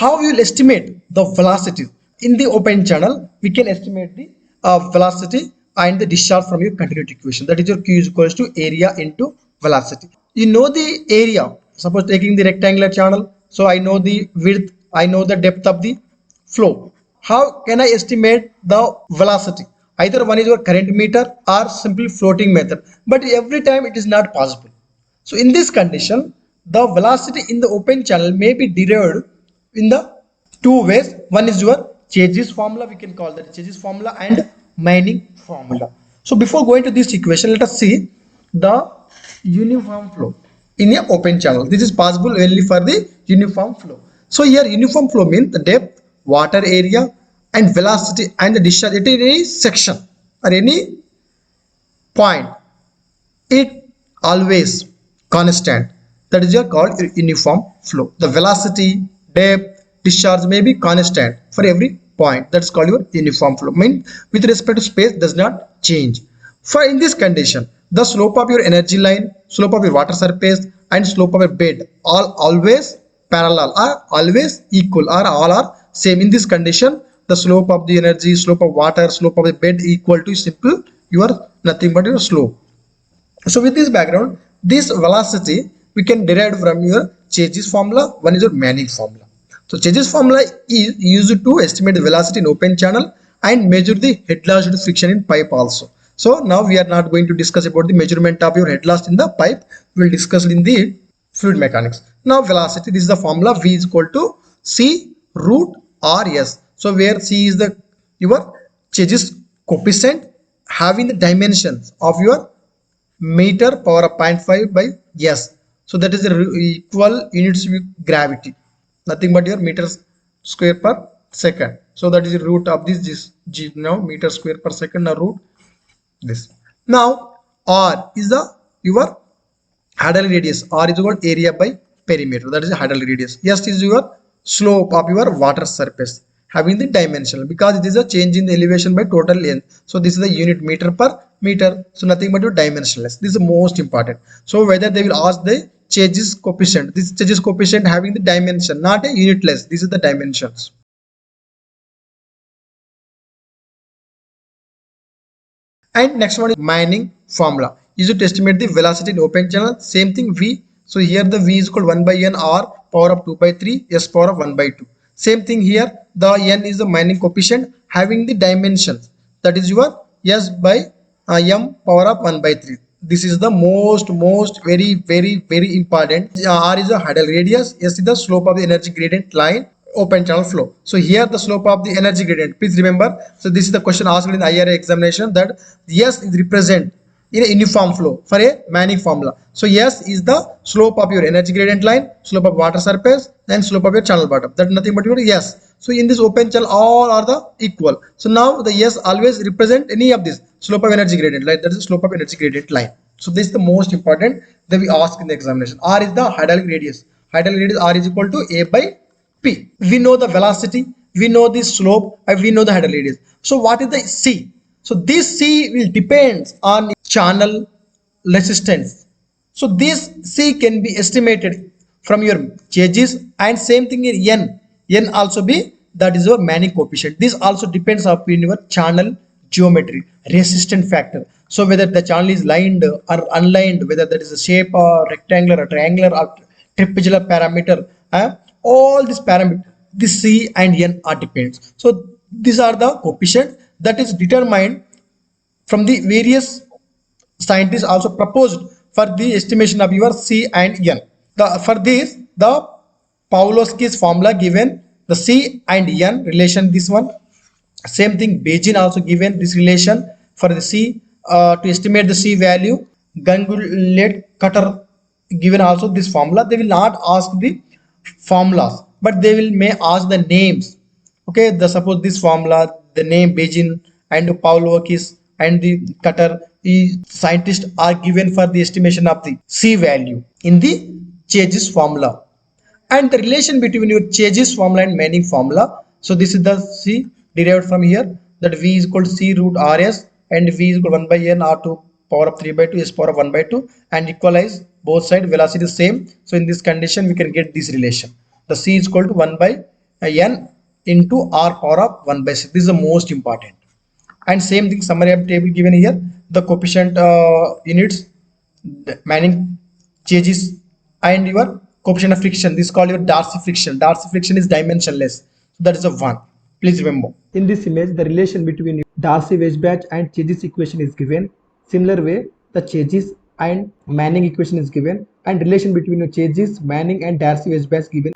How you will estimate the velocity in the open channel? We can estimate the velocity and the discharge from your continuity equation. That is your Q is equals to area into velocity. You know the area. Suppose taking the rectangular channel, so I know the width, I know the depth of the flow. How can I estimate the velocity? Either one is your current meter or simply floating method, but every time it is not possible. So in this condition, the velocity in the open channel may be derived in the two ways. One is your Chase's formula, we can call that Chase's formula, and Manning formula. So before going to this equation, let us see the uniform flow in an open channel. This is possible only for the uniform flow. So here uniform flow means the depth, water area, and velocity and the discharge at any section or any point, it always constant. That is your called uniform flow. The velocity, depth, discharge may be constant for every point. That's called your uniform flow. Mean with respect to space does not change. For in this condition, the slope of your energy line, slope of your water surface, and slope of your bed all always parallel, are always equal, or all are same. In this condition, the slope of the energy, slope of water, slope of the bed equal to simple your nothing but your slope. So with this background, this velocity we can derive from your Chase's formula. One is your Manning formula. So Chase's formula is used to estimate the velocity in open channel and measure the head loss due to friction in pipe also. So now we are not going to discuss about the measurement of your head loss in the pipe. We will discuss in the fluid mechanics. Now velocity, this is the formula. V is equal to C root RS. So where C is the your Chase's coefficient having the dimensions of your meter power of 0.5 by s. So that is the equal units of gravity, nothing but your meters square per second. So that is the root of this g, now meter square per second, now root this. Now r is the your Hadal radius. R is your area by perimeter, that is the Hadal radius. S is your slope of your water surface having the dimensional, because it is a change in the elevation by total length. So this is the unit meter per meter. So nothing but your dimensionless. This is the most important. So whether they will ask the Chase's coefficient, this Chase's coefficient having the dimension, not a unitless. This is the dimensions. And next one is Manning formula. Used to estimate the velocity in open channel. Same thing V. So here the V is called 1 by n r power of 2 by 3 s power of 1 by 2. Same thing here. The n is the Manning coefficient having the dimensions. That is your s by m power of 1 by 3. This is the most very important. R is the Hadal radius. S is the slope of the energy gradient line open channel flow. So here the slope of the energy gradient, please remember. So this is the question asked in the IRA examination, that S is represent in a uniform flow for a Manning formula. So S is the slope of your energy gradient line, slope of water surface, and slope of your channel bottom. That is nothing but your S. So in this open channel all are the equal. So now the S always represent any of this slope of energy gradient line, that is the slope of energy gradient line. So this is the most important that we ask in the examination. R is the Hadal radius. Hadal radius R is equal to A by P. We know the velocity, we know the slope, and we know the Hadal radius. So what is the C? So this C will depends on channel resistance. So this C can be estimated from your Chase's, and same thing in N. N also be, that is your Manning coefficient. This also depends upon your channel geometry, resistance factor. So whether the channel is lined or unlined, whether that is a shape or rectangular or triangular or trapezular parameter, all these parameters, this C and N are depends. So these are the coefficient that is determined from the various scientists also proposed for the estimation of your C and N. For this, the Pawlowski's formula given the C and N relation, this one. Same thing, Beijing also given this relation for the C to estimate the C value. Gangulate Cutter given also this formula. They will not ask the formulas, but they will may ask the names. Okay, the suppose this formula, the name Beijing and Pawlowski's and the Cutter, the scientists are given for the estimation of the C value in the Chase's formula. And the relation between your Chase's formula and Manning formula. So this is the C derived from here, that V is equal to C root RS and V is equal to 1 by n R2 power of 3 by 2 s power of 1 by 2, and equalize both sides, velocity is same. So in this condition we can get this relation. The C is equal to 1 by n into r power of 1 by 6. This is the most important. And same thing, summary of table given here, the coefficient units, the Manning changes, and your coefficient of friction. This is called your Darcy friction. Darcy friction is dimensionless. So that is a 1. Please remember. In this image, the relation between Darcy-Weisbach and Chase's equation is given. Similar way, the Chase's and Manning equation is given, and relation between Chase's, Manning and Darcy-Weisbach given.